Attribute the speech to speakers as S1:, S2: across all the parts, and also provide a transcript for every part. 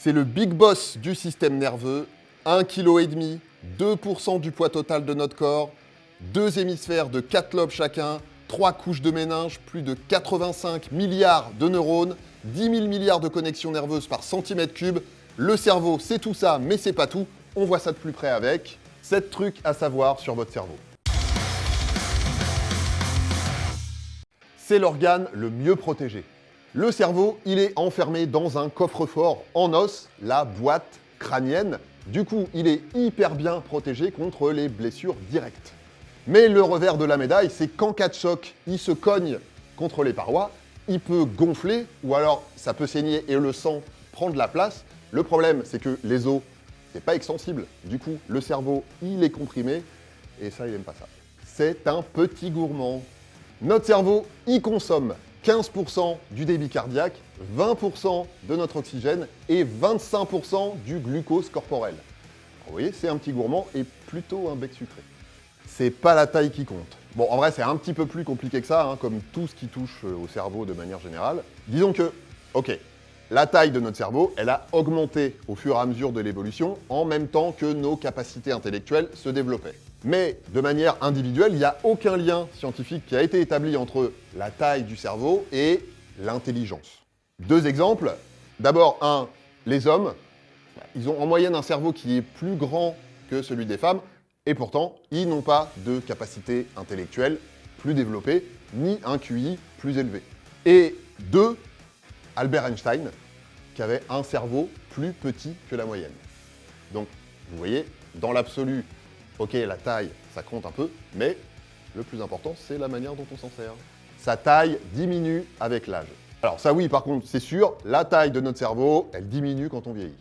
S1: C'est le big boss du système nerveux, 1,5 kg, 2% du poids total de notre corps, 2 hémisphères de 4 lobes chacun, 3 couches de méninges, plus de 85 milliards de neurones, 10 000 milliards de connexions nerveuses par centimètre cube. Le cerveau, c'est tout ça, mais c'est pas tout. On voit ça de plus près avec 7 trucs à savoir sur votre cerveau. C'est l'organe le mieux protégé. Le cerveau, il est enfermé dans un coffre-fort en os, la boîte crânienne. Du coup, il est hyper bien protégé contre les blessures directes. Mais le revers de la médaille, c'est qu'en cas de choc, il se cogne contre les parois, il peut gonfler, ou alors ça peut saigner et le sang prend de la place. Le problème, c'est que les os, c'est pas extensible. Du coup, le cerveau, il est comprimé, et ça, il aime pas ça. C'est un petit gourmand. Notre cerveau, il consomme 15% du débit cardiaque, 20% de notre oxygène et 25% du glucose corporel. Alors, vous voyez, c'est un petit gourmand et plutôt un bec sucré. C'est pas la taille qui compte. Bon, en vrai, c'est un petit peu plus compliqué que ça, comme tout ce qui touche au cerveau de manière générale. Disons que, ok, la taille de notre cerveau, elle a augmenté au fur et à mesure de l'évolution, en même temps que nos capacités intellectuelles se développaient. Mais de manière individuelle, il n'y a aucun lien scientifique qui a été établi entre la taille du cerveau et l'intelligence. 2 exemples. D'abord, les hommes, ils ont en moyenne un cerveau qui est plus grand que celui des femmes, et pourtant, ils n'ont pas de capacité intellectuelle plus développée, ni un QI plus élevé. Et 2, Albert Einstein, qui avait un cerveau plus petit que la moyenne. Donc, vous voyez, dans l'absolu, ok, la taille, ça compte un peu, mais le plus important, c'est la manière dont on s'en sert. Sa taille diminue avec l'âge. Alors ça oui, par contre, c'est sûr, la taille de notre cerveau, elle diminue quand on vieillit.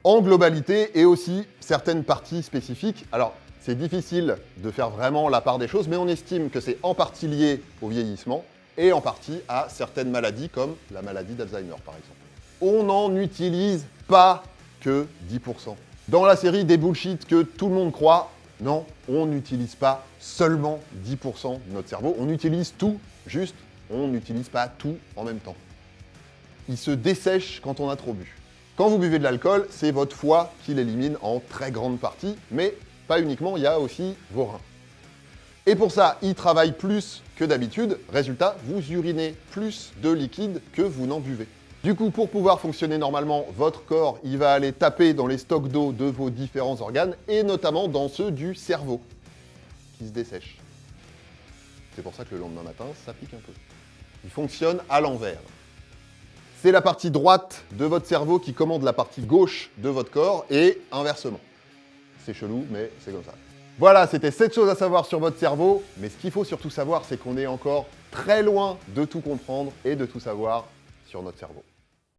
S1: En globalité, et aussi certaines parties spécifiques, alors c'est difficile de faire vraiment la part des choses, mais on estime que c'est en partie lié au vieillissement, et en partie à certaines maladies, comme la maladie d'Alzheimer, par exemple. On n'en utilise pas que 10%. Dans la série des bullshit que tout le monde croit, non, on n'utilise pas seulement 10% de notre cerveau, on utilise tout, juste, on n'utilise pas tout en même temps. Il se dessèche quand on a trop bu. Quand vous buvez de l'alcool, c'est votre foie qui l'élimine en très grande partie, mais pas uniquement, il y a aussi vos reins. Et pour ça, ils travaillent plus que d'habitude, résultat, vous urinez plus de liquide que vous n'en buvez. Du coup, pour pouvoir fonctionner normalement, votre corps, il va aller taper dans les stocks d'eau de vos différents organes, et notamment dans ceux du cerveau, qui se dessèchent. C'est pour ça que le lendemain matin, ça pique un peu. Il fonctionne à l'envers. C'est la partie droite de votre cerveau qui commande la partie gauche de votre corps, et inversement. C'est chelou, mais c'est comme ça. Voilà, c'était 7 choses à savoir sur votre cerveau, mais ce qu'il faut surtout savoir, c'est qu'on est encore très loin de tout comprendre et de tout savoir sur notre cerveau.